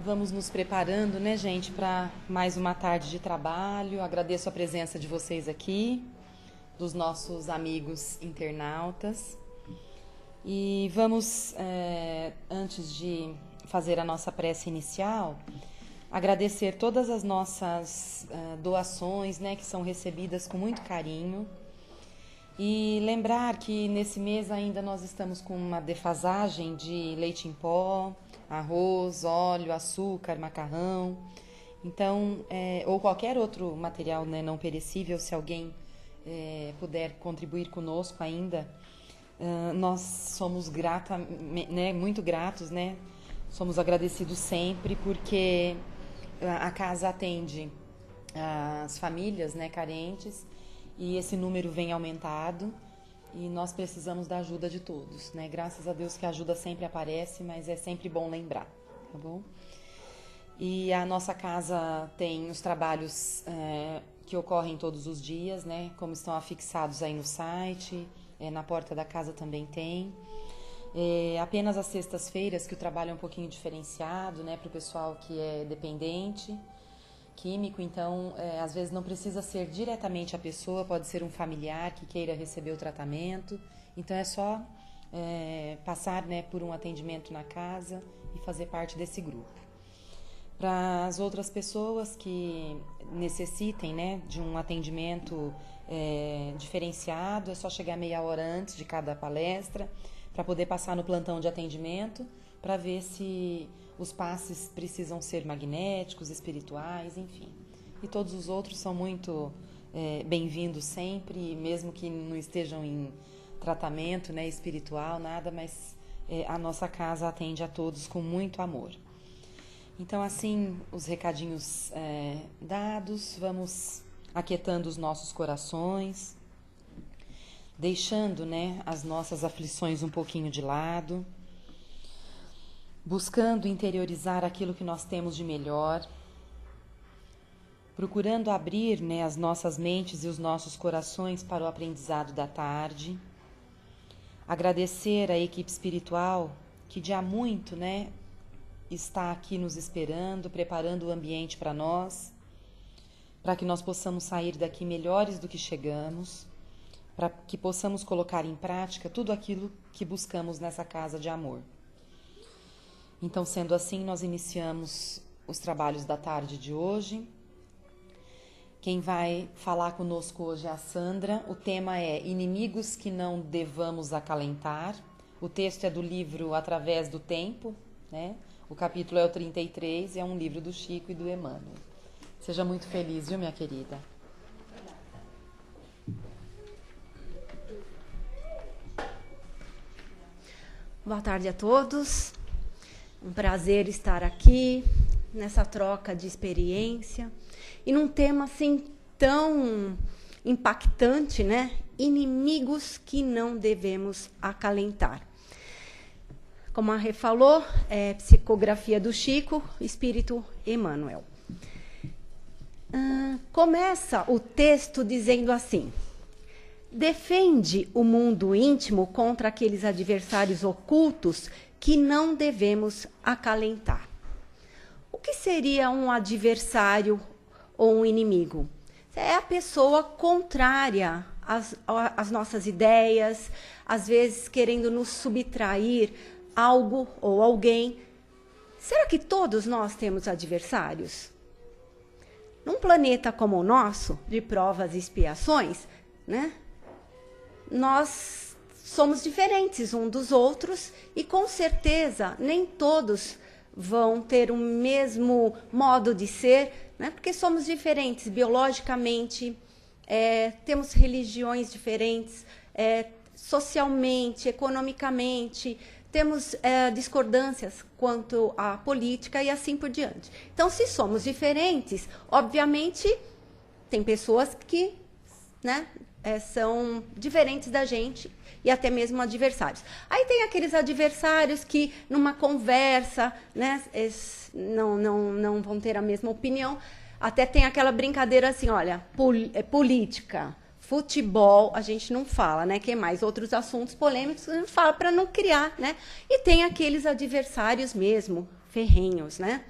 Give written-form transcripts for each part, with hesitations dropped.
Vamos nos preparando, né, gente, para mais uma tarde de trabalho. Agradeço a presença de vocês aqui, dos nossos amigos internautas. E vamos, antes de fazer a nossa prece inicial, agradecer todas as nossas doações, né, que são recebidas com muito carinho. E lembrar que nesse mês ainda nós estamos com uma defasagem de leite em pó, arroz, óleo, açúcar, macarrão. Então, ou qualquer outro material, né, não perecível, se alguém puder contribuir conosco ainda, nós somos muito gratos, né? Somos agradecidos sempre, porque a casa atende as famílias, né, carentes, e esse número vem aumentado e nós precisamos da ajuda de todos, né? Graças a Deus que a ajuda sempre aparece, mas é sempre bom lembrar, tá bom? E a nossa casa tem os trabalhos que ocorrem todos os dias, né? Como estão afixados aí no site, na porta da casa também tem. Apenas às sextas-feiras que o trabalho é um pouquinho diferenciado, né? Para o pessoal que é dependente químico, então às vezes não precisa ser diretamente a pessoa, pode ser um familiar que queira receber o tratamento, então é só passar, né, por um atendimento na casa e fazer parte desse grupo. Para as outras pessoas que necessitem, né, de um atendimento diferenciado, é só chegar meia hora antes de cada palestra para poder passar no plantão de atendimento para ver se os passes precisam ser magnéticos, espirituais, enfim. E todos os outros são muito bem-vindos sempre, mesmo que não estejam em tratamento, né, espiritual, nada, mas a nossa casa atende a todos com muito amor. Então, assim, os recadinhos dados, vamos aquietando os nossos corações, deixando, né, as nossas aflições um pouquinho de lado, buscando interiorizar aquilo que nós temos de melhor, procurando abrir, né, as nossas mentes e os nossos corações para o aprendizado da tarde, agradecer à equipe espiritual que de há muito, né, está aqui nos esperando, preparando o ambiente para nós, para que nós possamos sair daqui melhores do que chegamos, para que possamos colocar em prática tudo aquilo que buscamos nessa casa de amor. Então, sendo assim, nós iniciamos os trabalhos da tarde de hoje. Quem vai falar conosco hoje é a Sandra. O tema é Inimigos que não devamos acalentar. O texto é do livro Através do Tempo, né? O capítulo é o 33 e é um livro do Chico e do Emmanuel. Seja muito feliz, viu, minha querida? Boa tarde a todos. Um prazer estar aqui nessa troca de experiência e num tema assim tão impactante, né? Inimigos que não devemos acalentar. Como a Rê falou, é psicografia do Chico, Espírito Emmanuel. Começa o texto dizendo assim: defende o mundo íntimo contra aqueles adversários ocultos que não devemos acalentar. O que seria um adversário ou um inimigo? É a pessoa contrária às nossas ideias, às vezes querendo nos subtrair algo ou alguém. Será que todos nós temos adversários? Num planeta como o nosso, de provas e expiações, né? Nós somos diferentes uns dos outros e, com certeza, nem todos vão ter o mesmo modo de ser, né? Porque somos diferentes biologicamente, temos religiões diferentes, socialmente, economicamente, temos discordâncias quanto à política e assim por diante. Então, se somos diferentes, obviamente, tem pessoas que, né, são diferentes da gente e até mesmo adversários. Aí tem aqueles adversários que, numa conversa, né, não vão ter a mesma opinião. Até tem aquela brincadeira assim, olha, política, futebol, a gente não fala, né? Que mais outros assuntos polêmicos, a gente fala para não criar, né? E tem aqueles adversários mesmo, ferrenhos, né?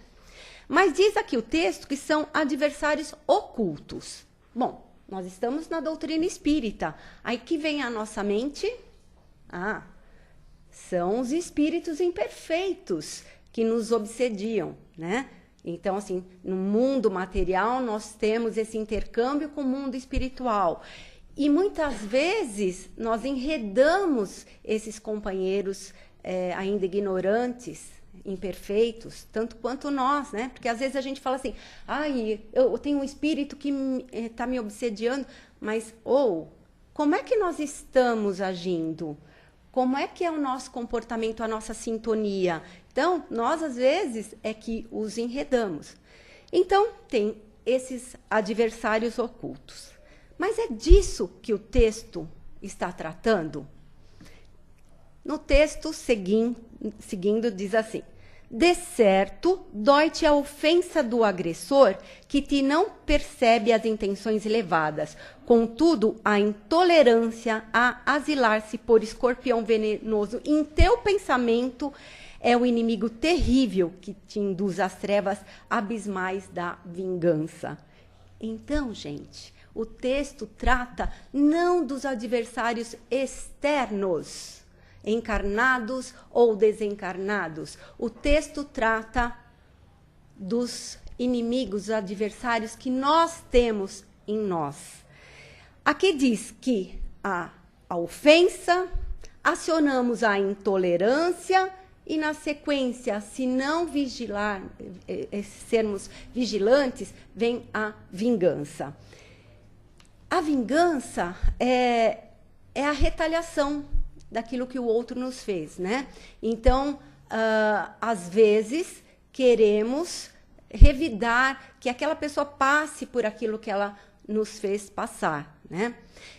Mas diz aqui o texto que são adversários ocultos. Bom, nós estamos na doutrina espírita. Aí que vem à nossa mente? São os espíritos imperfeitos que nos obsediam, né? Então, assim, no mundo material, nós temos esse intercâmbio com o mundo espiritual. E muitas vezes nós enredamos esses companheiros ainda ignorantes, imperfeitos, tanto quanto nós, né? Porque às vezes a gente fala assim, eu tenho um espírito que está me obsediando, mas, como é que nós estamos agindo? Como é que é o nosso comportamento, a nossa sintonia? Então, nós, às vezes, é que os enredamos. Então, tem esses adversários ocultos. Mas é disso que o texto está tratando? No texto seguindo, diz assim: de certo, dói-te a ofensa do agressor, que te não percebe as intenções elevadas. Contudo, a intolerância a asilar-se por escorpião venenoso em teu pensamento é o inimigo terrível que te induz às trevas abismais da vingança. Então, gente, o texto trata não dos adversários externos, encarnados ou desencarnados. O texto trata dos inimigos, adversários que nós temos em nós. Aqui diz que a ofensa, acionamos a intolerância e, na sequência, se não sermos vigilantes, vem a vingança. A vingança é a retaliação daquilo que o outro nos fez, né? Então, às vezes, queremos revidar, que aquela pessoa passe por aquilo que ela nos fez passar, né?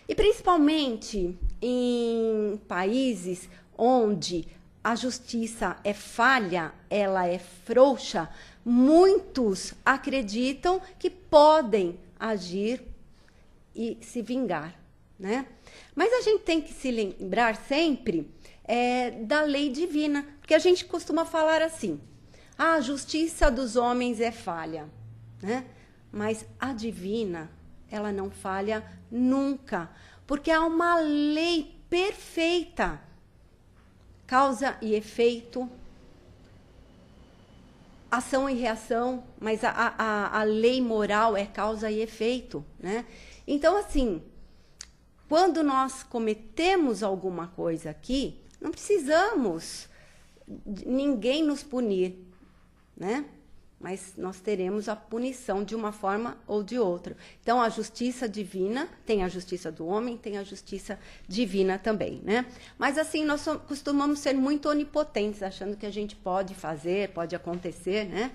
E principalmente em países onde a justiça é falha, ela é frouxa, muitos acreditam que podem agir e se vingar, né? Mas a gente tem que se lembrar sempre da lei divina, porque a gente costuma falar assim, a justiça dos homens é falha, né? Mas a divina, ela não falha nunca, porque há uma lei perfeita, causa e efeito, ação e reação, mas a lei moral é causa e efeito, né? Então, assim, quando nós cometemos alguma coisa aqui, não precisamos ninguém nos punir, né? Mas nós teremos a punição de uma forma ou de outra. Então, a justiça divina, tem a justiça do homem, tem a justiça divina também, né? Mas, assim, nós costumamos ser muito onipotentes, achando que a gente pode fazer, pode acontecer, né?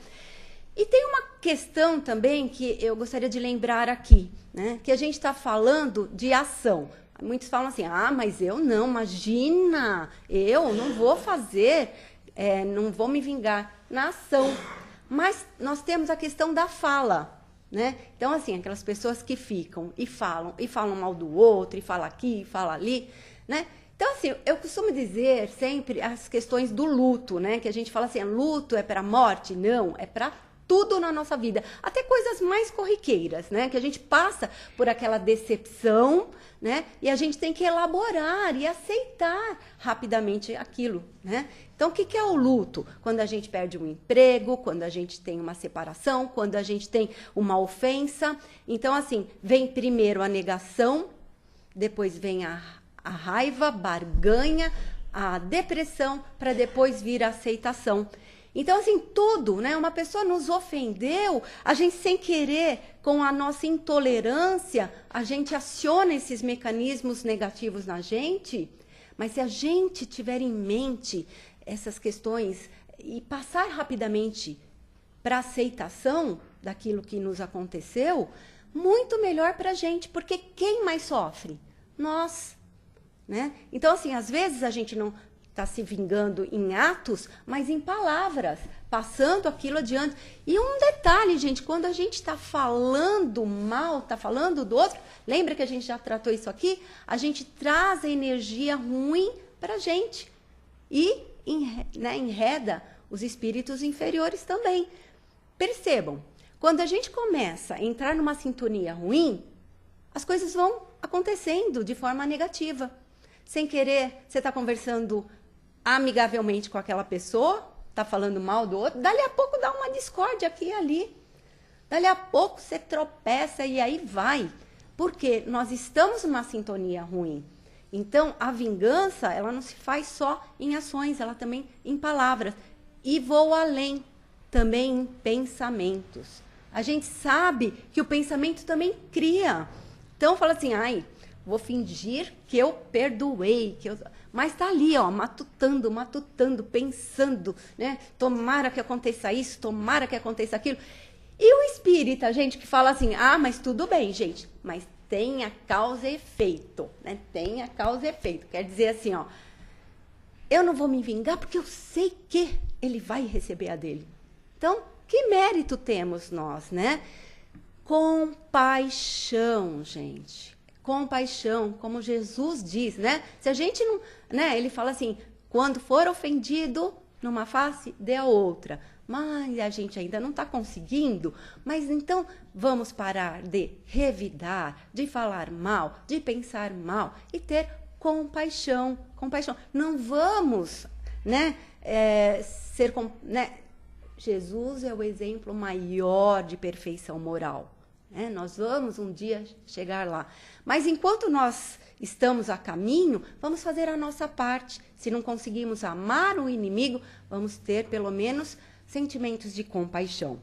E tem uma questão também que eu gostaria de lembrar aqui, né? Que a gente está falando de ação. Muitos falam assim, mas eu não, imagina, eu não vou fazer, não vou me vingar na ação. Mas nós temos a questão da fala, né? Então, assim, aquelas pessoas que ficam e falam mal do outro, e falam aqui, e falam ali, né? Então, assim, eu costumo dizer sempre as questões do luto, né? Que a gente fala assim, luto é para a morte? Não, é para tudo na nossa vida. Até coisas mais corriqueiras, né? Que a gente passa por aquela decepção, né? E a gente tem que elaborar e aceitar rapidamente aquilo, né? Então, o que é o luto? Quando a gente perde um emprego, quando a gente tem uma separação, quando a gente tem uma ofensa. Então, assim, vem primeiro a negação, depois vem a raiva, barganha, a depressão, para depois vir a aceitação. Então, assim, tudo, né? Uma pessoa nos ofendeu, a gente sem querer, com a nossa intolerância, a gente aciona esses mecanismos negativos na gente, mas se a gente tiver em mente essas questões e passar rapidamente para a aceitação daquilo que nos aconteceu, muito melhor para a gente, porque quem mais sofre? Nós, né? Então, assim, às vezes a gente não está se vingando em atos, mas em palavras, passando aquilo adiante. E um detalhe, gente, quando a gente está falando mal, está falando do outro, lembra que a gente já tratou isso aqui? A gente traz a energia ruim para a gente e enreda os espíritos inferiores também. percebam, quando a gente começa a entrar numa sintonia ruim, as coisas vão acontecendo de forma negativa. Sem querer, você está conversando amigavelmente com aquela pessoa, está falando mal do outro, dali a pouco dá uma discórdia aqui e ali. Dali a pouco você tropeça e aí vai. Porque nós estamos numa sintonia ruim. Então, a vingança, ela não se faz só em ações, ela também em palavras. E vou além, também em pensamentos. A gente sabe que o pensamento também cria. Então, fala assim, ai, vou fingir que eu perdoei. Mas está ali, ó, matutando, pensando, né? Tomara que aconteça isso, tomara que aconteça aquilo. E o espírita, gente, que fala assim, ah, mas tudo bem, gente, mas tem a causa e efeito, né? Tem a causa e efeito. Quer dizer assim, ó, eu não vou me vingar porque eu sei que ele vai receber a dele. Então, que mérito temos nós, né? Compaixão, gente. Compaixão, como Jesus diz, né? Se a gente não, né? Ele fala assim, quando for ofendido numa face, dê a outra. Mas a gente ainda não está conseguindo. Mas então vamos parar de revidar, de falar mal, de pensar mal e ter compaixão. Compaixão. Não vamos, né? Jesus é o exemplo maior de perfeição moral. Né? Nós vamos um dia chegar lá. Mas enquanto nós estamos a caminho, vamos fazer a nossa parte. Se não conseguimos amar o inimigo, vamos ter pelo menos sentimentos de compaixão.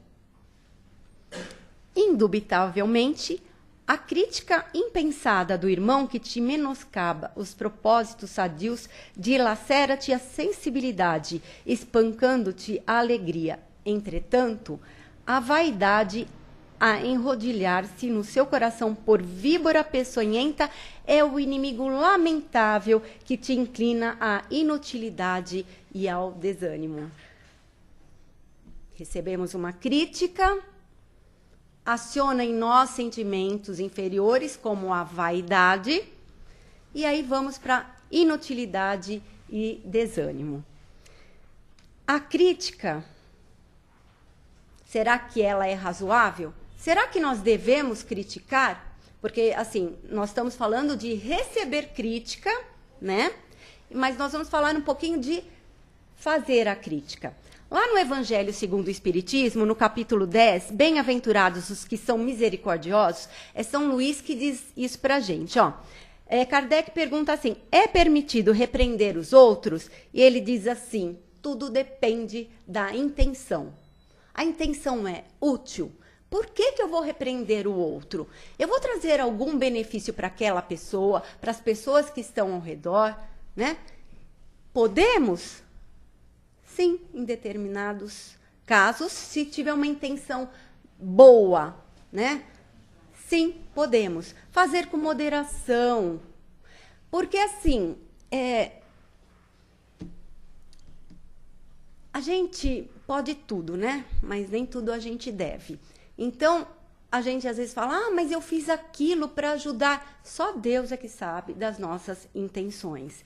Indubitavelmente, a crítica impensada do irmão que te menoscaba os propósitos sadios dilacera-te a sensibilidade, espancando-te a alegria. Entretanto, a vaidade a enrodilhar-se no seu coração por víbora peçonhenta é o inimigo lamentável que te inclina à inutilidade e ao desânimo. Recebemos uma crítica, aciona em nós sentimentos inferiores, como a vaidade, e aí vamos para inutilidade e desânimo. A crítica, será que ela é razoável? Será que nós devemos criticar? Porque, assim, nós estamos falando de receber crítica, né? Mas nós vamos falar um pouquinho de fazer a crítica. Lá no Evangelho segundo o Espiritismo, no capítulo 10, bem-aventurados os que são misericordiosos, é São Luís que diz isso para a gente, ó. Kardec pergunta assim, é permitido repreender os outros? E ele diz assim, tudo depende da intenção. A intenção é útil. Por que eu vou repreender o outro? Eu vou trazer algum benefício para aquela pessoa, para as pessoas que estão ao redor, né? Podemos? Sim, em determinados casos, se tiver uma intenção boa, né? Sim, podemos. Fazer com moderação. Porque, assim, a gente pode tudo, né? Mas nem tudo a gente deve. Então, a gente às vezes fala, ah, mas eu fiz aquilo para ajudar. Só Deus é que sabe das nossas intenções.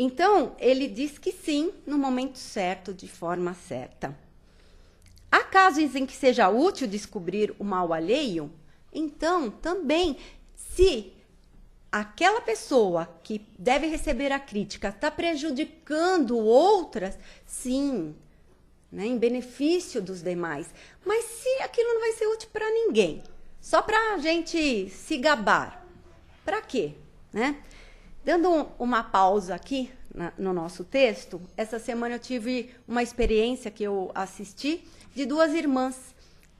Então, ele diz que sim, no momento certo, de forma certa. Há casos em que seja útil descobrir o mal alheio? Então, também, se aquela pessoa que deve receber a crítica está prejudicando outras, sim, né, em benefício dos demais. Mas se aquilo não vai ser útil para ninguém, só para a gente se gabar, para quê? Né? Dando uma pausa aqui no nosso texto, essa semana eu tive uma experiência que eu assisti de duas irmãs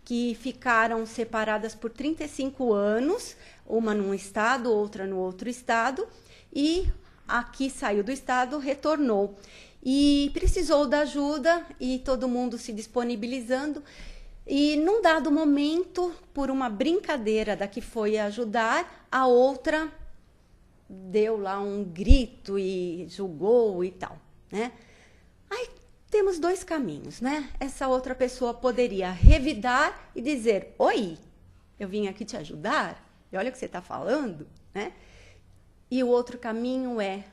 que ficaram separadas por 35 anos, uma num estado, outra no outro estado, e aqui saiu do estado, retornou. E precisou da ajuda e todo mundo se disponibilizando. E num dado momento, por uma brincadeira da que foi ajudar, a outra deu lá um grito e julgou e tal, né? Aí temos dois caminhos, né? Essa outra pessoa poderia revidar e dizer, oi, eu vim aqui te ajudar, e olha o que você está falando, né? E o outro caminho é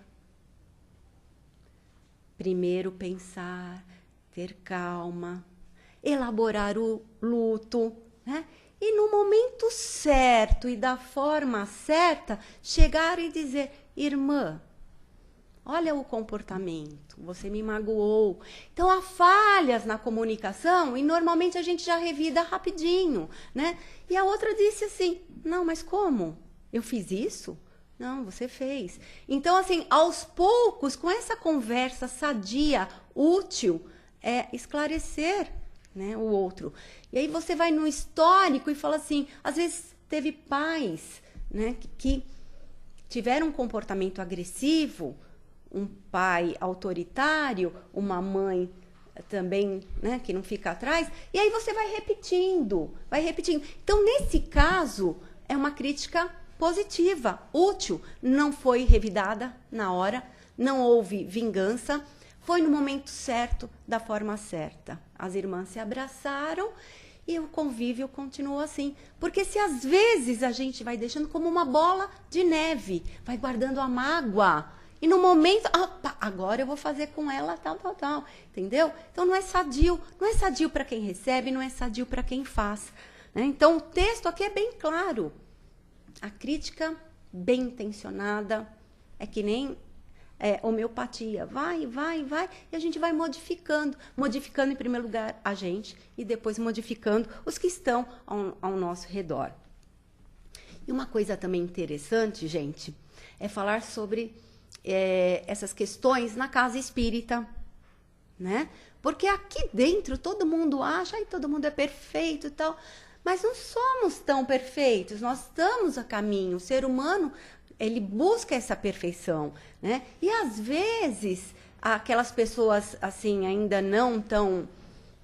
primeiro pensar, ter calma. elaborar o luto, né? E no momento certo e da forma certa, chegar e dizer, irmã, olha o comportamento, você me magoou. Então, há falhas na comunicação e normalmente a gente já revida rapidinho, né? E a outra disse assim, não, mas como? Eu fiz isso? Não, você fez. Então, assim, aos poucos, com essa conversa sadia, útil, esclarecer, né, o outro. E aí você vai no histórico e fala assim, às vezes teve pais, né, que tiveram um comportamento agressivo, um pai autoritário, uma mãe também, né, que não fica atrás, e aí você vai repetindo, vai repetindo. Então, nesse caso, é uma crítica positiva, útil, não foi revidada na hora, não houve vingança, foi no momento certo, da forma certa. As irmãs se abraçaram e o convívio continuou assim. Porque se às vezes a gente vai deixando como uma bola de neve, vai guardando a mágoa, e no momento, opa, agora eu vou fazer com ela tal, tal, tal, entendeu? Então não é sadio para quem recebe, não é sadio para quem faz, né? Então o texto aqui é bem claro. A crítica bem intencionada é que nem homeopatia. Vai, e a gente vai modificando em primeiro lugar a gente e depois modificando os que estão ao nosso redor. E uma coisa também interessante, gente, é falar sobre essas questões na casa espírita, né? Porque aqui dentro todo mundo acha, todo mundo é perfeito e tal, mas não somos tão perfeitos, nós estamos a caminho. O ser humano, ele busca essa perfeição, né? E às vezes, aquelas pessoas assim ainda não tão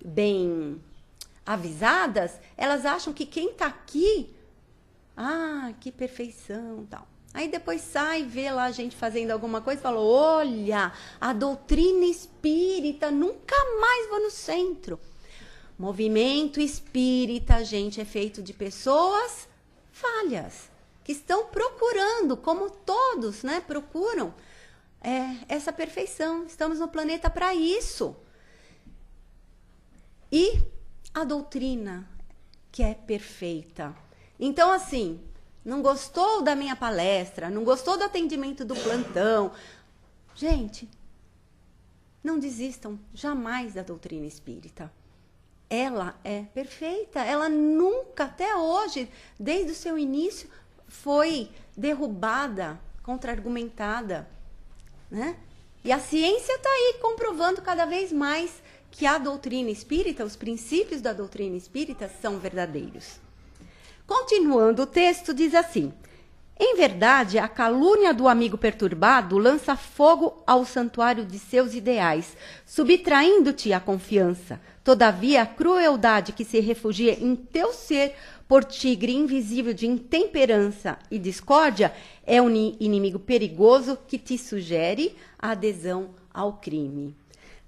bem avisadas, elas acham que quem está aqui, que perfeição, tal. Aí depois sai, vê lá a gente fazendo alguma coisa e fala, olha, a doutrina espírita, nunca mais vou no centro. Movimento espírita, gente, é feito de pessoas falhas, que estão procurando, como todos, né, procuram essa perfeição. Estamos no planeta para isso. E a doutrina, que é perfeita. Então, assim, não gostou da minha palestra, não gostou do atendimento do plantão. Gente, não desistam jamais da doutrina espírita. Ela é perfeita. Ela nunca, até hoje, desde o seu início, foi derrubada, contra-argumentada, né? E a ciência está aí comprovando cada vez mais que a doutrina espírita, os princípios da doutrina espírita são verdadeiros. Continuando, o texto diz assim: em verdade, a calúnia do amigo perturbado lança fogo ao santuário de seus ideais, subtraindo-te a confiança. Todavia, a crueldade que se refugia em teu ser por tigre invisível de intemperança e discórdia é um inimigo perigoso que te sugere a adesão ao crime.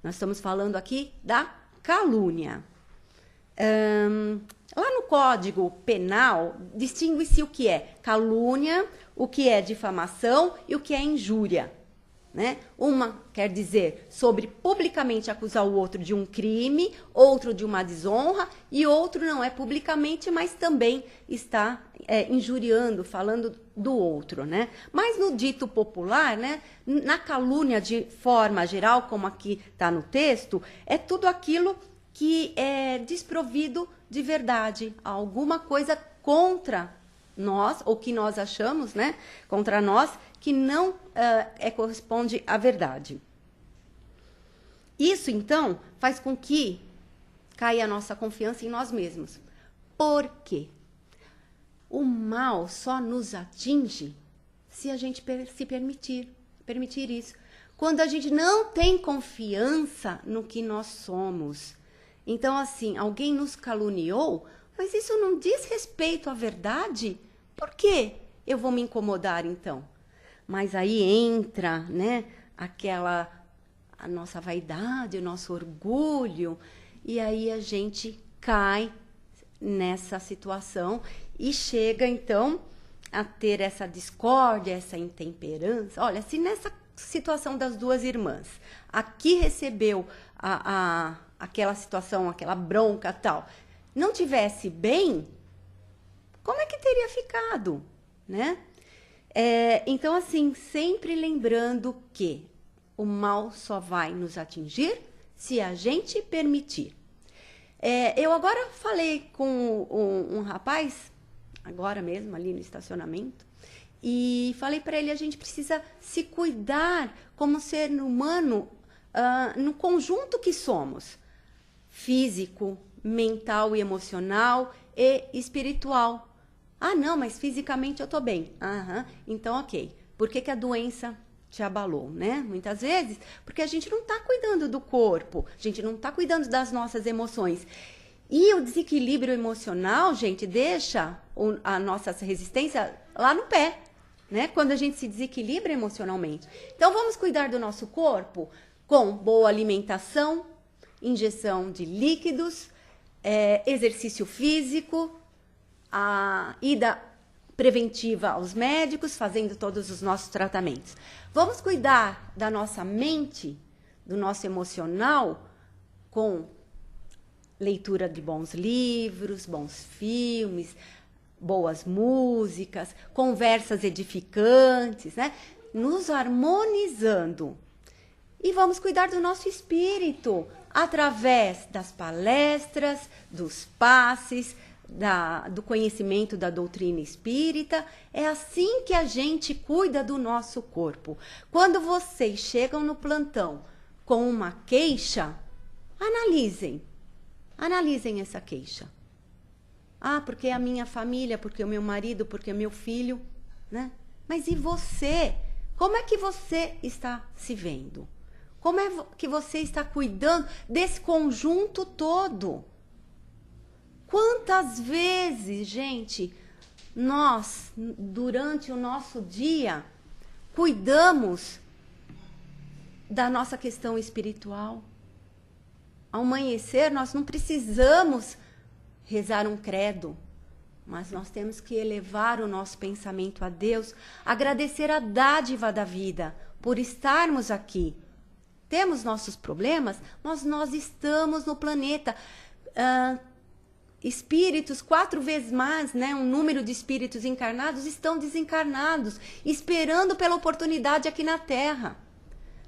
Nós estamos falando aqui da calúnia. Lá no Código Penal, distingue-se o que é calúnia, o que é difamação e o que é injúria, né? Uma quer dizer sobre publicamente acusar o outro de um crime, outro de uma desonra, e outro não é publicamente, mas também está injuriando, falando do outro, né? Mas no dito popular, né, na calúnia de forma geral, como aqui está no texto, é tudo aquilo que é desprovido de verdade, alguma coisa contra nós, ou que nós achamos, né, contra nós, que não corresponde à verdade. Isso, então, faz com que caia a nossa confiança em nós mesmos. Por quê? O mal só nos atinge se a gente se permitir isso. Quando a gente não tem confiança no que nós somos. Então, assim, alguém nos caluniou, mas isso não diz respeito à verdade? Por que eu vou me incomodar, então? Mas aí entra, né, a nossa vaidade, o nosso orgulho, e aí a gente cai nessa situação e chega, então, a ter essa discórdia, essa intemperança. Olha, se nessa situação das duas irmãs, aqui recebeu a aquela situação, aquela bronca tal, não tivesse bem, como é que teria ficado, né? Então, assim, sempre lembrando que o mal só vai nos atingir se a gente permitir. Eu agora falei com um rapaz, agora mesmo, ali no estacionamento, e falei para ele, a gente precisa se cuidar como ser humano no conjunto que somos. Físico, mental e emocional e espiritual. Ah, não, mas fisicamente eu tô bem. Então, ok. Por que a doença te abalou, né? Muitas vezes, porque a gente não está cuidando do corpo, a gente não está cuidando das nossas emoções. E o desequilíbrio emocional, gente, deixa a nossa resistência lá no pé, né? Quando a gente se desequilibra emocionalmente. Então, vamos cuidar do nosso corpo com boa alimentação, injeção de líquidos, exercício físico, a ida preventiva aos médicos, fazendo todos os nossos tratamentos. Vamos cuidar da nossa mente, do nosso emocional, com leitura de bons livros, bons filmes, boas músicas, conversas edificantes, né? Nos harmonizando. E vamos cuidar do nosso espírito, através das palestras, dos passes, do conhecimento da doutrina espírita. É assim que a gente cuida do nosso corpo. Quando vocês chegam no plantão com uma queixa, analisem essa queixa. Porque a minha família, porque o meu marido, porque o meu filho, né? Mas e você? Como é que você está se vendo? Como é que você está cuidando desse conjunto todo? Quantas vezes, gente, nós, durante o nosso dia, cuidamos da nossa questão espiritual? Ao amanhecer, nós não precisamos rezar um credo, mas nós temos que elevar o nosso pensamento a Deus, agradecer a dádiva da vida por estarmos aqui. Temos nossos problemas, mas nós estamos no planeta. Espíritos, 4 vezes mais, né, um número de espíritos encarnados estão desencarnados, esperando pela oportunidade aqui na Terra.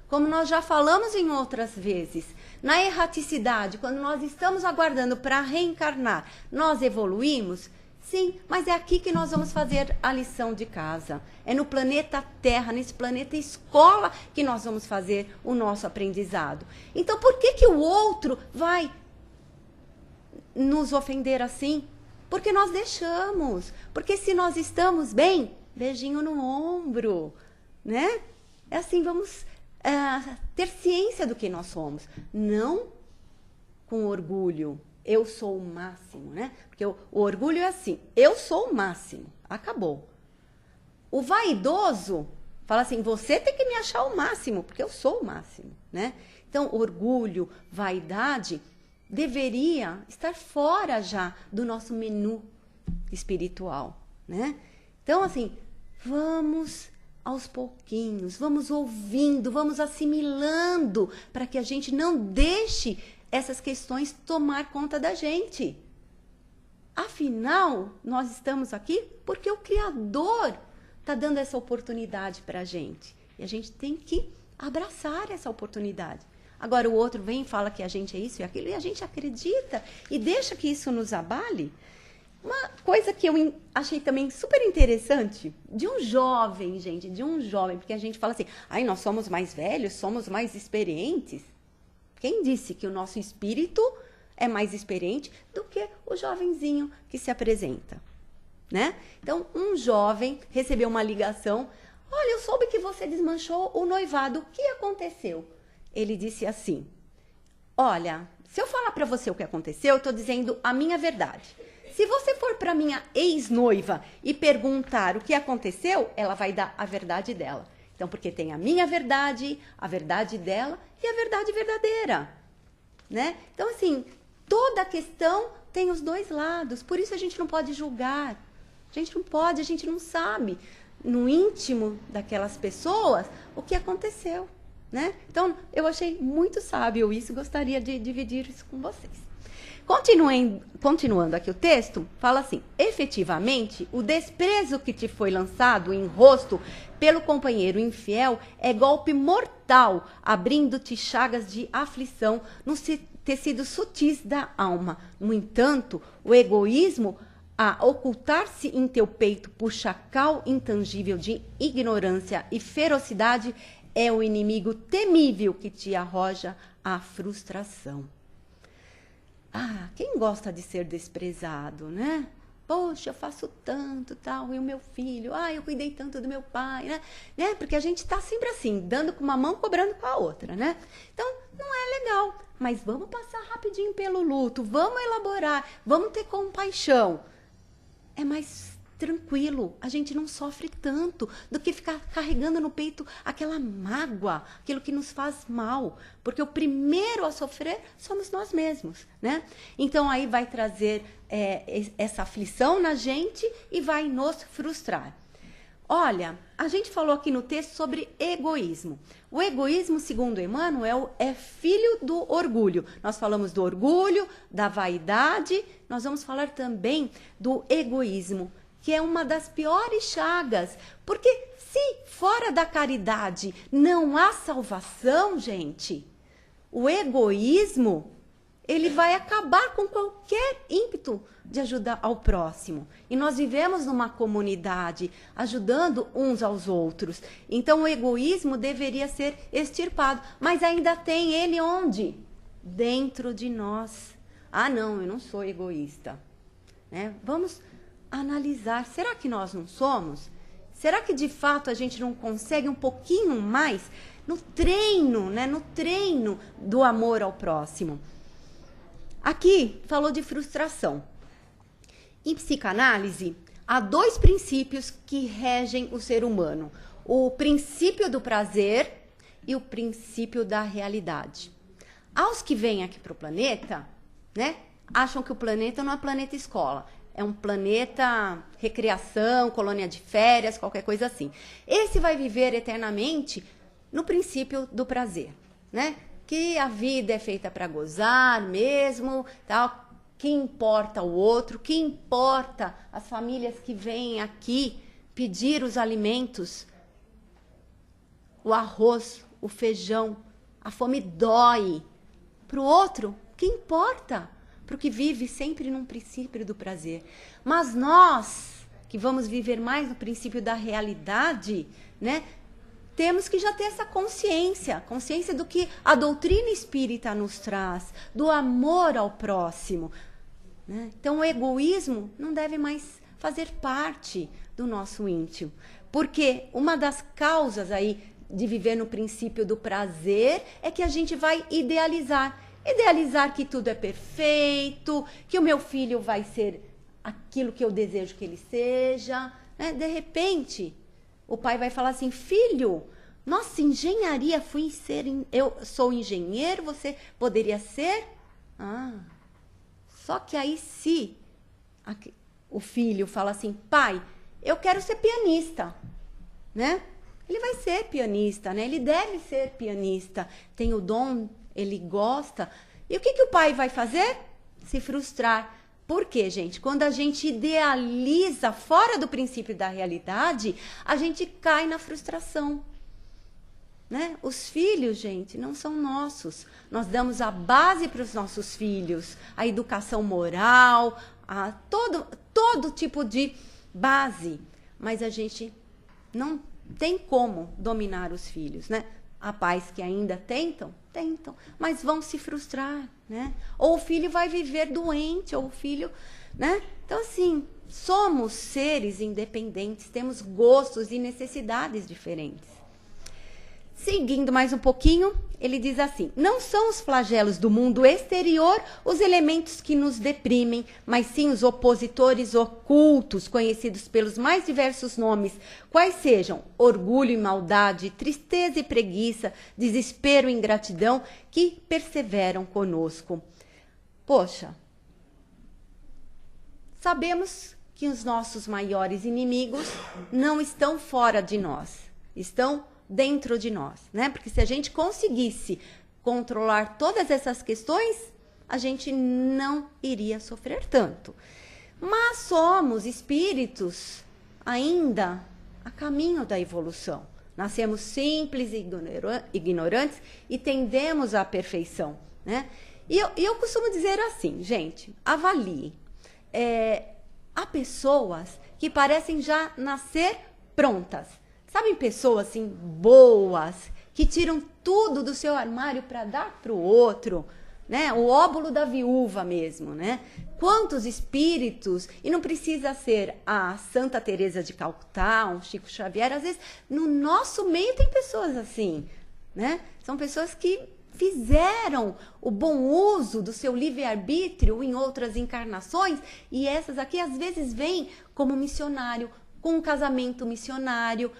Como nós já falamos em outras vezes, na erraticidade, quando nós estamos aguardando para reencarnar, nós evoluímos? Sim, mas é aqui que nós vamos fazer a lição de casa. É no planeta Terra, nesse planeta escola, que nós vamos fazer o nosso aprendizado. Então, por que o outro vai nos ofender assim? Porque nós deixamos. Porque se nós estamos bem, beijinho no ombro, né? É assim, vamos ter ciência do que nós somos. Não com orgulho. Eu sou o máximo, né? Porque o orgulho é assim, eu sou o máximo. Acabou. O vaidoso fala assim, você tem que me achar o máximo, porque eu sou o máximo, né? Então, orgulho, vaidade deveria estar fora já do nosso menu espiritual, né? Então, assim, vamos aos pouquinhos, vamos ouvindo, vamos assimilando, para que a gente não deixe essas questões tomar conta da gente. Afinal, nós estamos aqui porque o Criador está dando essa oportunidade para a gente. E a gente tem que abraçar essa oportunidade. Agora o outro vem e fala que a gente é isso e aquilo, e a gente acredita e deixa que isso nos abale. Uma coisa que eu achei também super interessante, de um jovem, gente, porque a gente fala assim, nós somos mais velhos, somos mais experientes. Quem disse que o nosso espírito é mais experiente do que o jovenzinho que se apresenta, né? Então, um jovem recebeu uma ligação, olha, eu soube que você desmanchou o noivado, o que aconteceu? Ele disse assim, olha, se eu falar para você o que aconteceu, eu estou dizendo a minha verdade. Se você for para minha ex-noiva e perguntar o que aconteceu, ela vai dar a verdade dela. Então, porque tem a minha verdade, a verdade dela e a verdade verdadeira, né? Então, assim, toda questão tem os dois lados. Por isso a gente não pode julgar. A gente não pode, a gente não sabe no íntimo daquelas pessoas o que aconteceu. né? Então, eu achei muito sábio isso, gostaria de dividir isso com vocês. Continuando aqui o texto, fala assim: efetivamente, o desprezo que te foi lançado em rosto pelo companheiro infiel é golpe mortal, abrindo-te chagas de aflição nos tecidos sutis da alma. No entanto, o egoísmo, a ocultar-se em teu peito por chacal intangível de ignorância e ferocidade, é o inimigo temível que te arroja à frustração. Ah, quem gosta de ser desprezado, né? Poxa, eu faço tanto, tal, e o meu filho, eu cuidei tanto do meu pai, né? Porque a gente tá sempre assim, dando com uma mão, cobrando com a outra, né? Então, não é legal, mas vamos passar rapidinho pelo luto, vamos elaborar, vamos ter compaixão. É mais tranquilo, a gente não sofre tanto do que ficar carregando no peito aquela mágoa, aquilo que nos faz mal, porque o primeiro a sofrer somos nós mesmos, né? Então aí vai trazer essa aflição na gente e vai nos frustrar. Olha, a gente falou aqui no texto sobre egoísmo. O egoísmo, segundo Emmanuel, é filho do orgulho. Nós falamos do orgulho, da vaidade, nós vamos falar também do egoísmo, que é uma das piores chagas, porque se fora da caridade não há salvação, gente, o egoísmo, ele vai acabar com qualquer ímpeto de ajudar ao próximo. E nós vivemos numa comunidade, ajudando uns aos outros. Então o egoísmo deveria ser extirpado, mas ainda tem ele onde? Dentro de nós. Ah, não, eu não sou egoísta, né? Vamos analisar, será que nós não somos? Será que de fato a gente não consegue um pouquinho mais no treino, né? No treino do amor ao próximo? Aqui falou de frustração. Em psicanálise, há 2 princípios que regem o ser humano: o princípio do prazer e o princípio da realidade. Aos que vêm aqui para o planeta, né, acham que o planeta não é planeta escola, é um planeta recreação, colônia de férias, qualquer coisa assim. Esse vai viver eternamente no princípio do prazer, né? Que a vida é feita para gozar mesmo, tal. Que importa o outro, que importa as famílias que vêm aqui pedir os alimentos, o arroz, o feijão, a fome dói. Para o outro, que importa? Para o que vive sempre num princípio do prazer. Mas nós, que vamos viver mais no princípio da realidade, né? Temos que já ter essa consciência do que a doutrina espírita nos traz, do amor ao próximo, né? Então o egoísmo não deve mais fazer parte do nosso íntimo, porque uma das causas aí de viver no princípio do prazer é que a gente vai idealizar que tudo é perfeito, que o meu filho vai ser aquilo que eu desejo que ele seja, né? De repente, o pai vai falar assim: filho, nossa, engenharia, eu sou engenheiro, você poderia ser? Só que aí se o filho fala assim: pai, eu quero ser pianista, né? Ele vai ser pianista, né? Ele deve ser pianista, tem o dom, ele gosta. E o que o pai vai fazer? Se frustrar. Por quê, gente? Quando a gente idealiza fora do princípio da realidade, a gente cai na frustração, né? Os filhos, gente, não são nossos. Nós damos a base para os nossos filhos, a educação moral, todo tipo de base. Mas a gente não tem como dominar os filhos, né? Há pais que ainda tentam, mas vão se frustrar, né? Ou o filho vai viver doente, ou o filho, né? Então, assim, somos seres independentes, temos gostos e necessidades diferentes. Seguindo mais um pouquinho, ele diz assim: não são os flagelos do mundo exterior os elementos que nos deprimem, mas sim os opositores ocultos, conhecidos pelos mais diversos nomes, quais sejam orgulho e maldade, tristeza e preguiça, desespero e ingratidão, que perseveram conosco. Poxa, sabemos que os nossos maiores inimigos não estão fora de nós, estão dentro de nós, né? Porque se a gente conseguisse controlar todas essas questões, a gente não iria sofrer tanto. Mas somos espíritos ainda a caminho da evolução. Nascemos simples e ignorantes e tendemos à perfeição, né? E eu costumo dizer assim, gente, avalie. Há pessoas que parecem já nascer prontas. Sabem, pessoas assim, boas, que tiram tudo do seu armário para dar para o outro, né? O óbolo da viúva mesmo, né? Quantos espíritos, e não precisa ser a Santa Teresa de Calcutá, um Chico Xavier, às vezes no nosso meio tem pessoas assim, né? São pessoas que fizeram o bom uso do seu livre-arbítrio em outras encarnações, e essas aqui às vezes vêm como missionário, com um casamento missionário,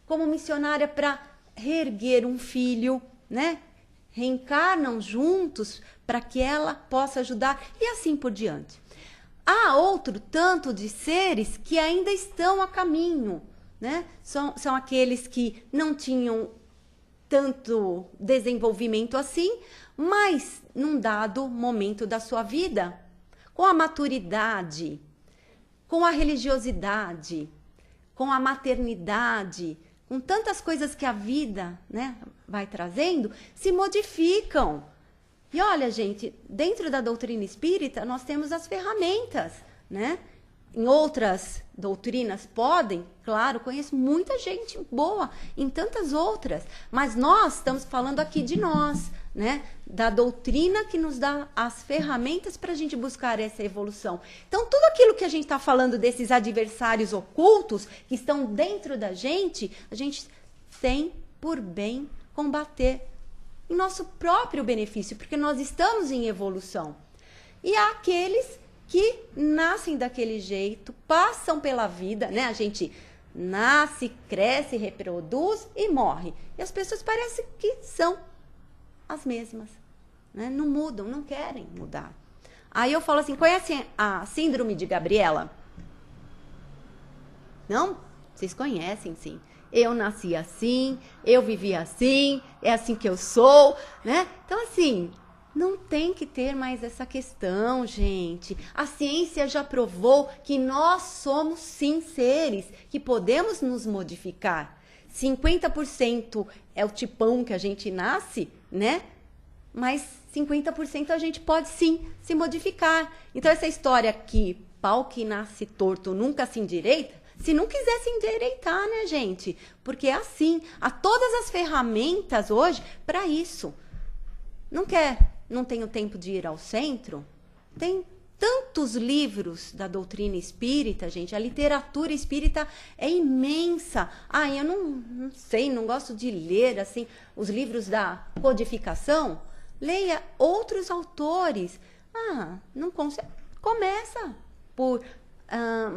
como missionária para reerguer um filho, né? Reencarnam juntos para que ela possa ajudar e assim por diante. Há outro tanto de seres que ainda estão a caminho, né? São aqueles que não tinham tanto desenvolvimento assim, mas num dado momento da sua vida, com a maturidade, com a religiosidade, com a maternidade, com tantas coisas que a vida, né, vai trazendo, se modificam. E olha, gente, dentro da doutrina espírita, nós temos as ferramentas, né? Em outras doutrinas podem, claro, conheço muita gente boa em tantas outras, mas nós estamos falando aqui de nós, né? Da doutrina que nos dá as ferramentas para a gente buscar essa evolução. Então, tudo aquilo que a gente está falando desses adversários ocultos que estão dentro da gente, a gente tem por bem combater em nosso próprio benefício, porque nós estamos em evolução. E há aqueles que nascem daquele jeito, passam pela vida, né? A gente nasce, cresce, reproduz e morre. E as pessoas parecem que são as mesmas, né? Não mudam, não querem mudar. Aí eu falo assim, conhecem a síndrome de Gabriela? Não? Vocês conhecem, sim. Eu nasci assim, eu vivi assim, é assim que eu sou, né? Então, assim, não tem que ter mais essa questão, gente. A ciência já provou que nós somos, sim, seres que podemos nos modificar. 50% é o tipão que a gente nasce, né? Mas 50% a gente pode, sim, se modificar. Então, essa história que pau que nasce torto nunca se endireita, se não quiser se endireitar, né, gente? Porque é assim. Há todas as ferramentas hoje para isso. Não quer? Não tenho tempo de ir ao centro? Tem tantos livros da doutrina espírita, gente. A literatura espírita é imensa. Ah, eu não sei, não gosto de ler assim os livros da codificação. Leia outros autores. Ah, não consegue. Começa por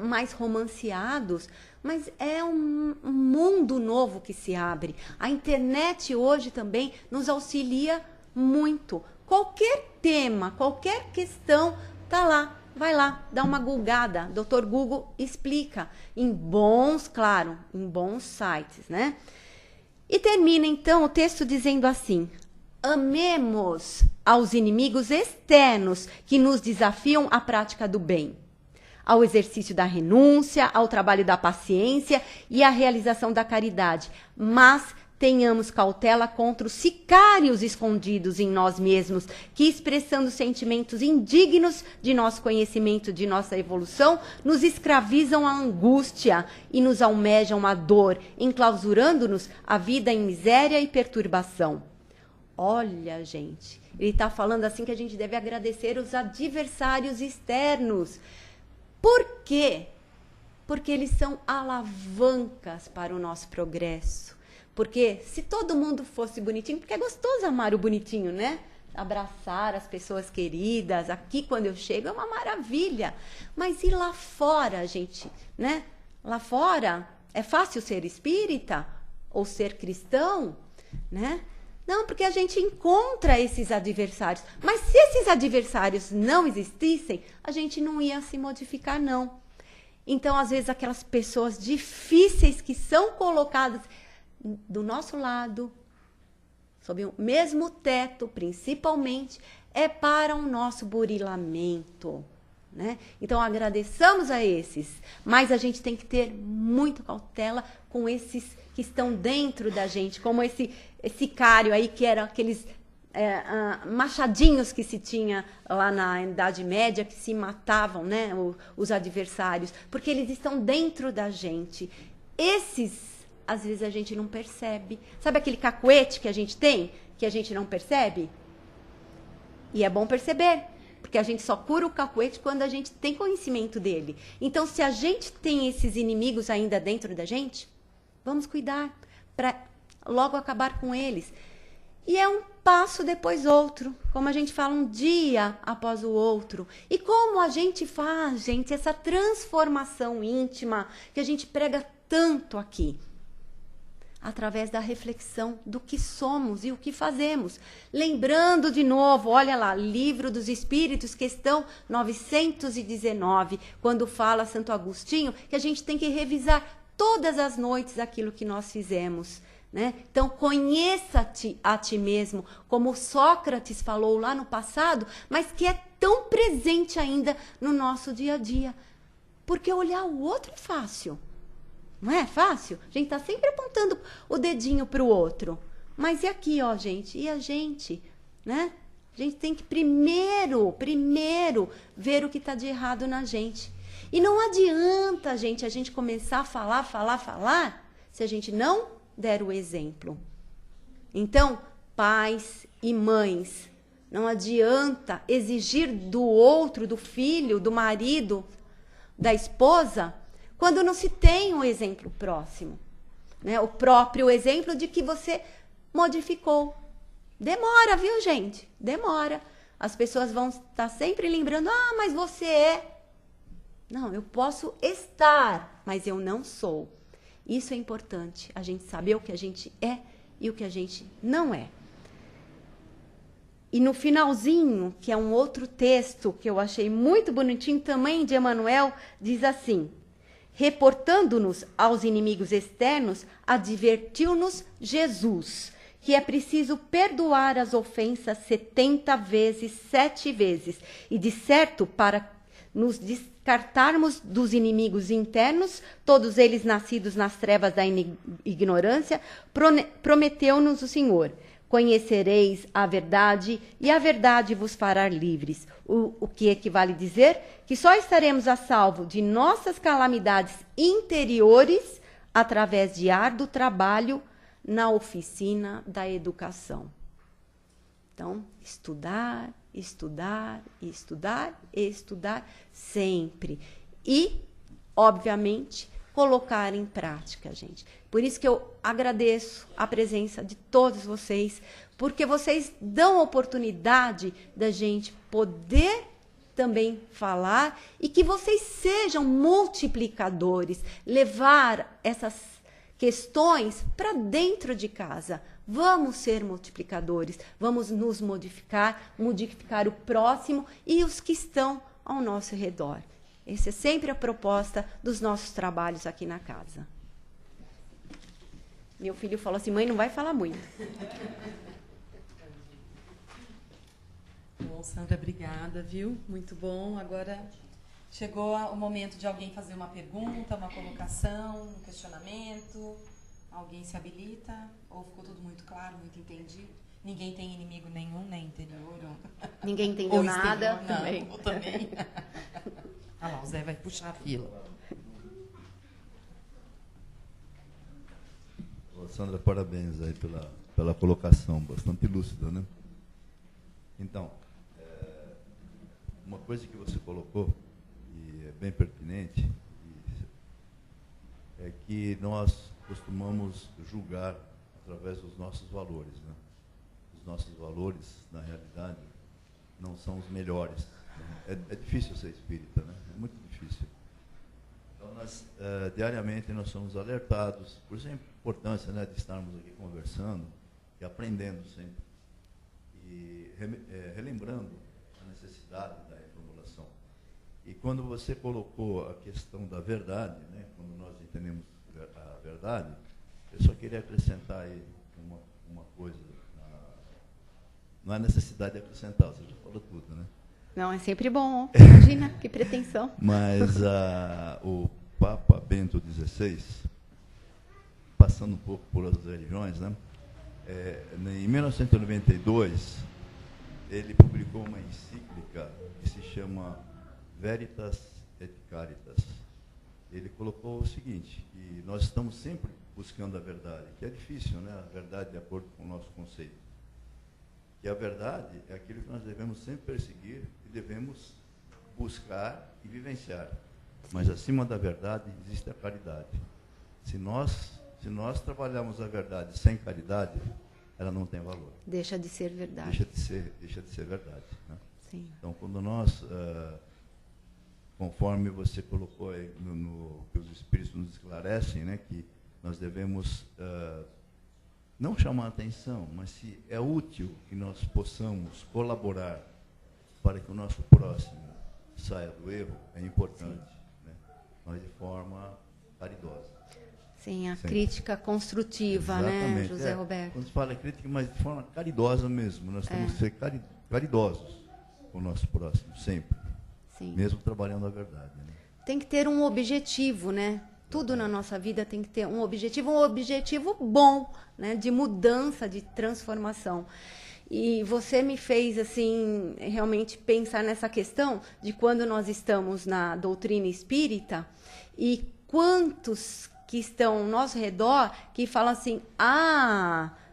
mais romanceados, mas é um mundo novo que se abre. A internet hoje também nos auxilia muito. Qualquer tema, qualquer questão, tá lá. Vai lá, dá uma googada. Dr. Google explica. Em bons, claro, em bons sites, né? E termina então o texto dizendo assim: amemos aos inimigos externos que nos desafiam à prática do bem, ao exercício da renúncia, ao trabalho da paciência e à realização da caridade, mas tenhamos cautela contra os sicários escondidos em nós mesmos, que, expressando sentimentos indignos de nosso conhecimento, de nossa evolução, nos escravizam à angústia e nos almejam a dor, enclausurando-nos a vida em miséria e perturbação. Olha, gente, ele está falando assim que a gente deve agradecer os adversários externos. Por quê? Porque eles são alavancas para o nosso progresso. Porque se todo mundo fosse bonitinho, porque é gostoso amar o bonitinho, né? Abraçar as pessoas queridas, aqui quando eu chego é uma maravilha. Mas e lá fora, gente, né? Lá fora é fácil ser espírita ou ser cristão, né? Não, porque a gente encontra esses adversários. Mas se esses adversários não existissem, a gente não ia se modificar, não. Então, às vezes, aquelas pessoas difíceis que são colocadas do nosso lado, sob o mesmo teto, principalmente, é para o nosso burilamento, né? Então, agradeçamos a esses, mas a gente tem que ter muita cautela com esses que estão dentro da gente, como esse sicário aí, que era aqueles machadinhos que se tinha lá na Idade Média, que se matavam, né, os adversários, porque eles estão dentro da gente. Esses, às vezes, a gente não percebe. Sabe aquele cacuete que a gente tem, que a gente não percebe? E é bom perceber, porque a gente só cura o cacuete quando a gente tem conhecimento dele. Então, se a gente tem esses inimigos ainda dentro da gente, vamos cuidar para logo acabar com eles. E é um passo depois outro, como a gente fala, um dia após o outro. E como a gente faz, gente, essa transformação íntima que a gente prega tanto aqui? Através da reflexão do que somos e o que fazemos. Lembrando de novo, olha lá, Livro dos Espíritos, questão 919, quando fala Santo Agostinho, que a gente tem que revisar todas as noites aquilo que nós fizemos. Né? Então, conheça-te a ti mesmo, como Sócrates falou lá no passado, mas que é tão presente ainda no nosso dia a dia. Porque olhar o outro é fácil. Não é fácil? A gente está sempre apontando o dedinho para o outro. Mas e aqui, ó, gente? E a gente? Né? A gente tem que primeiro ver o que está de errado na gente. E não adianta, a gente começar a falar, se a gente não der o exemplo. Então, pais e mães, não adianta exigir do outro, do filho, do marido, da esposa, quando não se tem um exemplo próximo, né? O próprio exemplo de que você modificou. Demora, viu, gente? Demora. As pessoas vão estar sempre lembrando, mas você é. Não, eu posso estar, mas eu não sou. Isso é importante, a gente saber o que a gente é e o que a gente não é. E no finalzinho, que é um outro texto que eu achei muito bonitinho, também de Emmanuel, diz assim: reportando-nos aos inimigos externos, advertiu-nos Jesus que é preciso perdoar as ofensas 70 vezes, 7 vezes. E de certo, para nos descartarmos dos inimigos internos, todos eles nascidos nas trevas da ignorância, prometeu-nos o Senhor: conhecereis a verdade e a verdade vos fará livres. O que equivale dizer que só estaremos a salvo de nossas calamidades interiores através de árduo trabalho na oficina da educação. Então, estudar, estudar, estudar, estudar sempre. E, obviamente, colocar em prática, gente. Por isso que eu agradeço a presença de todos vocês, porque vocês dão a oportunidade da gente poder também falar e que vocês sejam multiplicadores, levar essas questões para dentro de casa. Vamos ser multiplicadores, vamos nos modificar o próximo e os que estão ao nosso redor. Essa é sempre a proposta dos nossos trabalhos aqui na casa. Meu filho falou assim: mãe, não vai falar muito. Bom, Sandra, obrigada, viu? Muito bom. Agora chegou o momento de alguém fazer uma pergunta, uma colocação, um questionamento. Alguém se habilita? Ou ficou tudo muito claro, muito entendido? Ninguém tem inimigo nenhum, nem interior. Ninguém entendeu nada. Exterior, não, também. Eu também. Ah lá, o Zé vai puxar a fila. Sandra, parabéns aí pela colocação, bastante lúcida, né? Então, uma coisa que você colocou, e é bem pertinente, é que nós costumamos julgar através dos nossos valores, né? Os nossos valores, na realidade, não são os melhores. Né? É difícil ser espírita, né? É muito difícil. Então, diariamente, nós somos alertados, por isso a importância, né, de estarmos aqui conversando e aprendendo sempre. E relembrando a necessidade da reformulação. E quando você colocou a questão da verdade, né, quando nós entendemos a verdade, Eu só queria acrescentar aí uma coisa. Não há necessidade de acrescentar, você já falou tudo, né? Não, é sempre bom. Imagina, que pretensão. Mas o Papa Bento XVI, passando um pouco por outras religiões, né? Em 1992, ele publicou uma encíclica que se chama Veritas et Caritas. Ele colocou o seguinte, que nós estamos sempre buscando a verdade, que é difícil, né? A verdade de acordo com o nosso conceito. E a verdade é aquilo que nós devemos sempre perseguir e devemos buscar e vivenciar. Mas acima da verdade existe a caridade. Se nós trabalharmos a verdade sem caridade, ela não tem valor. Deixa de ser verdade. Deixa de ser verdade. Né? Sim. Então, quando nós, conforme você colocou aí que os Espíritos nos esclarecem, né, que nós devemos não chamar a atenção, mas se é útil que nós possamos colaborar para que o nosso próximo saia do erro, é importante, né? Mas de forma caridosa. Sim, a Sempre. Crítica construtiva, Exatamente. né, José Roberto? Quando se fala crítica, mas de forma caridosa mesmo. Nós temos que ser caridosos com o nosso próximo, sempre. Sim. Mesmo trabalhando a verdade. Né? Tem que ter um objetivo, né? Tudo na nossa vida tem que ter um objetivo bom, né? De mudança, de transformação. E você me fez, assim, realmente pensar nessa questão de quando nós estamos na doutrina espírita e quantos que estão ao nosso redor que falam assim,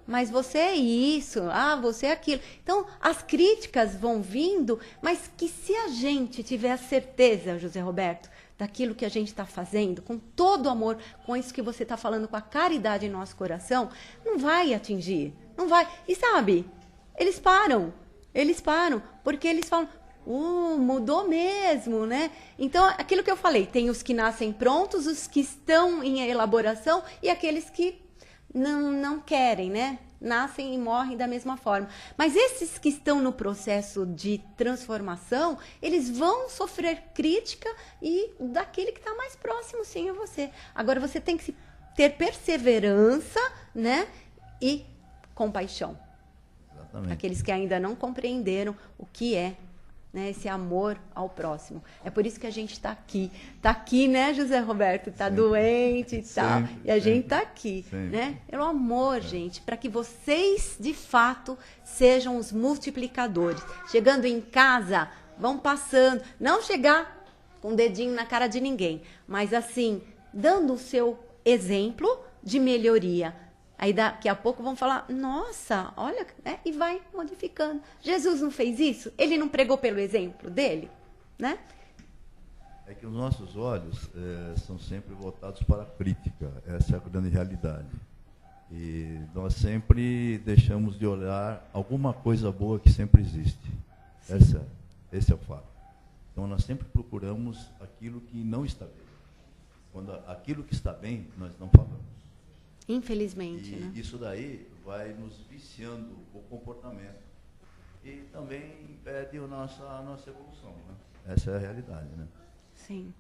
mas você é isso, você é aquilo. Então, as críticas vão vindo, mas que se a gente tiver a certeza, José Roberto, daquilo que a gente está fazendo, com todo o amor, com isso que você está falando, com a caridade em nosso coração, não vai atingir, não vai. E sabe, eles param, porque eles falam, mudou mesmo, né? Então, aquilo que eu falei, tem os que nascem prontos, os que estão em elaboração e aqueles que não querem, né? Nascem e morrem da mesma forma. Mas esses que estão no processo de transformação, eles vão sofrer crítica e daquele que está mais próximo, sim, a você. Agora, você tem que ter perseverança, né? E compaixão. Exatamente. Aqueles que ainda não compreenderam o que é, né, esse amor ao próximo. É por isso que a gente está aqui. Está aqui, né, José Roberto? Está doente e tal. E a gente está aqui, né? Pelo amor, gente, para que vocês, de fato, sejam os multiplicadores. Chegando em casa, vão passando. Não chegar com o dedinho na cara de ninguém, mas assim, dando o seu exemplo de melhoria. Aí daqui a pouco vão falar, nossa, olha, né? E vai modificando. Jesus não fez isso? Ele não pregou pelo exemplo dele? Né? É que os nossos olhos são sempre voltados para a crítica. Essa é a grande realidade. E nós sempre deixamos de olhar alguma coisa boa que sempre existe. Esse é o fato. Então, nós sempre procuramos aquilo que não está bem. Quando aquilo que está bem, nós não falamos. Infelizmente, e né? isso daí vai nos viciando o comportamento e também impede a nossa evolução. Né? Essa é a realidade, né? Sim.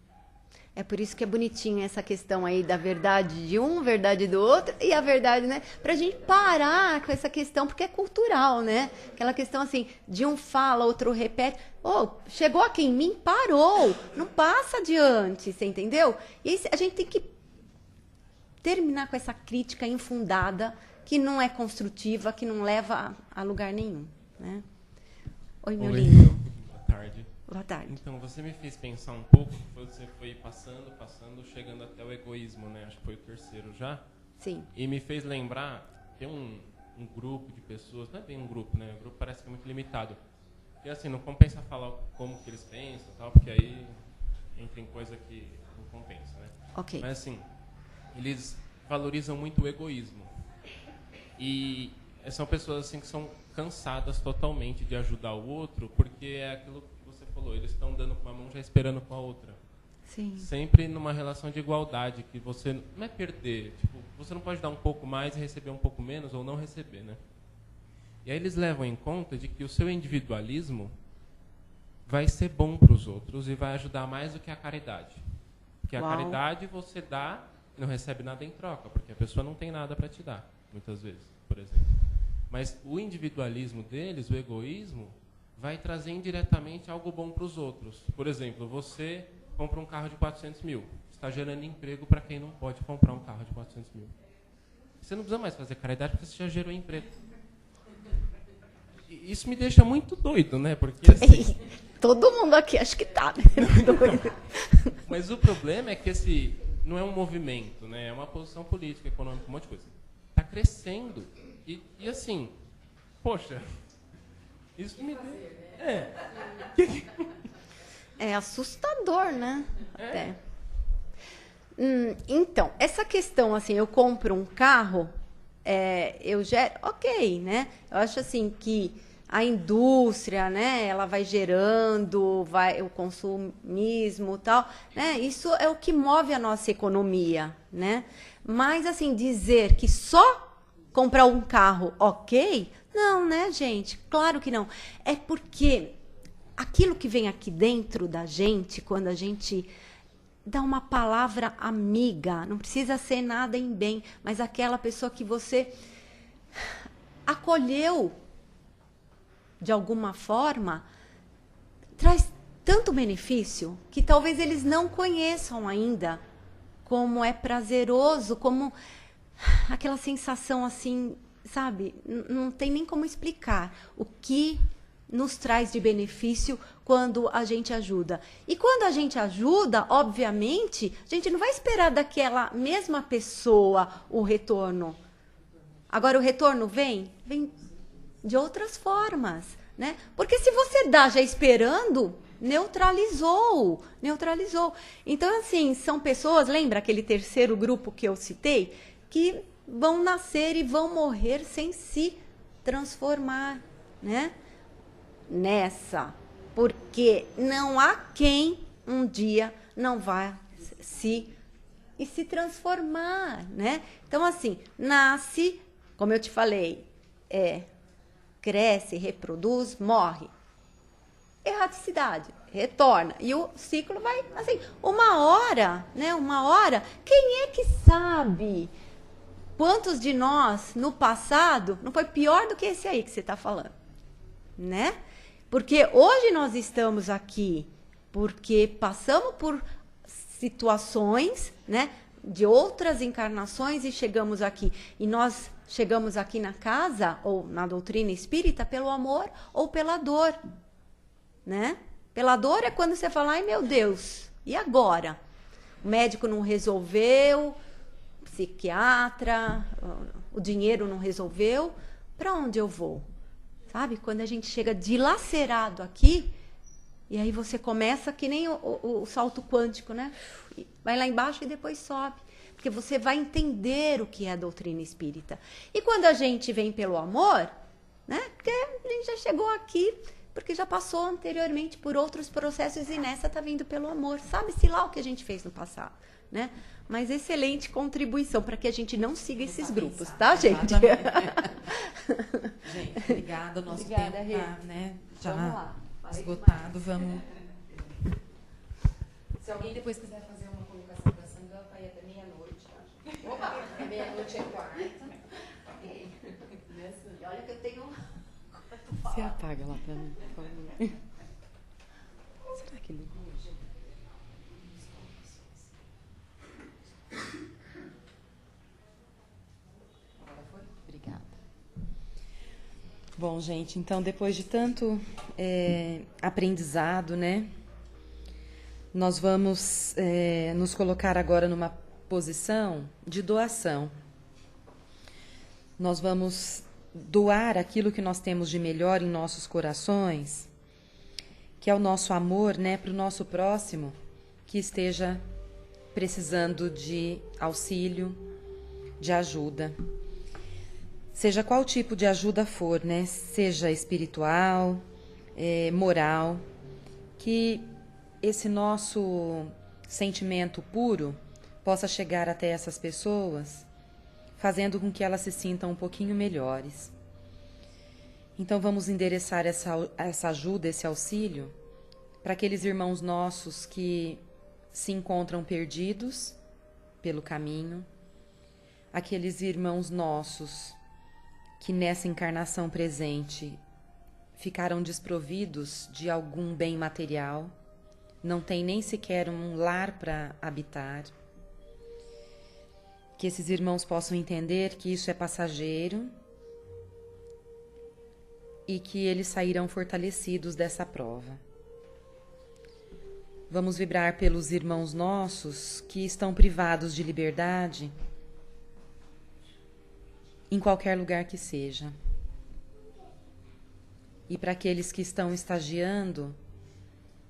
É por isso que é bonitinha essa questão aí da verdade de um, verdade do outro, e a verdade, né? Pra gente parar com essa questão, porque é cultural, né? Aquela questão assim, de um fala, outro repete. Chegou aqui em mim, parou. Não passa adiante, você entendeu? E aí a gente tem que terminar com essa crítica infundada, que não é construtiva, que não leva a lugar nenhum, né? Oi, meu lindo. Boa tarde. Boa tarde. Então, você me fez pensar um pouco, você foi passando, chegando até o egoísmo, né? Acho que foi o terceiro já. Sim. E me fez lembrar, tem um grupo de pessoas, não é bem um grupo, né? O grupo parece que é muito limitado. E assim, não compensa falar como que eles pensam e tal, porque aí entra em coisa que não compensa, né? Ok. Mas assim, eles valorizam muito o egoísmo. E são pessoas assim que são cansadas totalmente de ajudar o outro, porque é aquilo que você falou, eles estão dando com uma mão já esperando com a outra. Sim. Sempre numa relação de igualdade, que você não é perder, tipo, você não pode dar um pouco mais e receber um pouco menos ou não receber, né? E aí eles levam em conta de que o seu individualismo vai ser bom para os outros e vai ajudar mais do que a caridade. Porque a caridade você dá não recebe nada em troca, porque a pessoa não tem nada para te dar, muitas vezes, por exemplo. Mas o individualismo deles, o egoísmo, vai trazer indiretamente algo bom para os outros. Por exemplo, você compra um carro de 400 mil, está gerando emprego para quem não pode comprar um carro de 400 mil. Você não precisa mais fazer caridade porque você já gerou emprego. E isso me deixa muito doido, né? Porque assim, todo mundo aqui acho que tá, né? Doido. Mas o problema é que esse não é um movimento, né? É uma posição política, econômica, um monte de coisa. Está crescendo. E assim, poxa, isso me É assustador, né? Até. Então, essa questão, assim, eu compro um carro, eu gero, ok, né? Eu acho assim que a indústria, né? Ela vai gerando, o consumismo, tal, né? Isso é o que move a nossa economia, né? Mas assim dizer que só comprar um carro, ok? Não, né, gente? Claro que não. É porque aquilo que vem aqui dentro da gente, quando a gente dá uma palavra amiga, não precisa ser nada em bem, mas aquela pessoa que você acolheu de alguma forma, traz tanto benefício que talvez eles não conheçam ainda como é prazeroso, como aquela sensação assim, sabe? Não tem nem como explicar o que nos traz de benefício quando a gente ajuda. E quando a gente ajuda, obviamente, a gente não vai esperar daquela mesma pessoa o retorno. Agora, o retorno vem de outras formas, né? Porque se você dá já esperando, neutralizou. Então, assim, são pessoas, lembra aquele terceiro grupo que eu citei? Que vão nascer e vão morrer sem se transformar, né? Nessa. Porque não há quem um dia não vá se transformar, né? Então, assim, nasce, como eu te falei, cresce, reproduz, morre. Erraticidade, retorna. E o ciclo vai, assim, uma hora, quem é que sabe quantos de nós, no passado, não foi pior do que esse aí que você está falando, né? Porque hoje nós estamos aqui porque passamos por situações, né, de outras encarnações e chegamos aqui. E nós chegamos aqui na casa, ou na doutrina espírita, pelo amor ou pela dor, né? Pela dor é quando você fala, ai meu Deus, e agora? O médico não resolveu, o psiquiatra, o dinheiro não resolveu, para onde eu vou? Sabe? Quando a gente chega dilacerado aqui, e aí você começa que nem o salto quântico, né? Vai lá embaixo e depois sobe. Porque você vai entender o que é a doutrina espírita. E quando a gente vem pelo amor, né? Porque a gente já chegou aqui, porque já passou anteriormente por outros processos e nessa tá vindo pelo amor. Sabe-se lá o que a gente fez no passado, né? Mas excelente contribuição para que a gente não siga esses grupos, tá, gente? Gente, obrigada. O nosso tempo tá, né, já esgotado. Vamos. Se alguém depois quiser fazer uma colocação para Sangam, vai até meia-noite, acho. Opa, meia-noite é quarta. E olha que eu tenho... Você apaga lá para mim, por favor. Será que ligou? Obrigada. Bom, gente, então depois de tanto aprendizado, né? Nós vamos nos colocar agora numa posição de doação. Nós vamos doar aquilo que nós temos de melhor em nossos corações, que é o nosso amor, né, para o nosso próximo que esteja precisando de auxílio, de ajuda. Seja qual tipo de ajuda for, né, seja espiritual, moral, que esse nosso sentimento puro possa chegar até essas pessoas, fazendo com que elas se sintam um pouquinho melhores. Então vamos endereçar essa ajuda, esse auxílio, para aqueles irmãos nossos que se encontram perdidos pelo caminho, aqueles irmãos nossos que nessa encarnação presente ficaram desprovidos de algum bem material, não têm nem sequer um lar para habitar. Que esses irmãos possam entender que isso é passageiro e que eles sairão fortalecidos dessa prova. Vamos vibrar pelos irmãos nossos que estão privados de liberdade em qualquer lugar que seja. E para aqueles que estão estagiando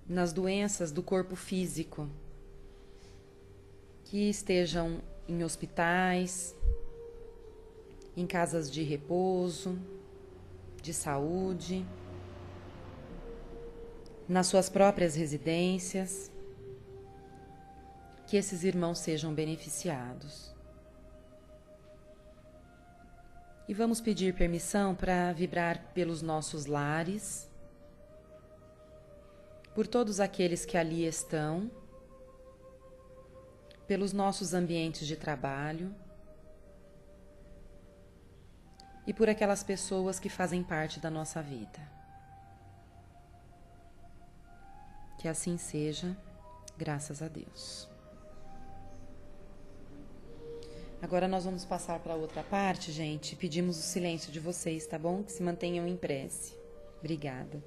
nas doenças do corpo físico, que estejam em hospitais, em casas de repouso, de saúde, nas suas próprias residências, que esses irmãos sejam beneficiados. E vamos pedir permissão para vibrar pelos nossos lares, por todos aqueles que ali estão, pelos nossos ambientes de trabalho e por aquelas pessoas que fazem parte da nossa vida. Que assim seja, graças a Deus. Agora nós vamos passar para outra parte, gente. Pedimos o silêncio de vocês, tá bom? Que se mantenham em prece. Obrigada.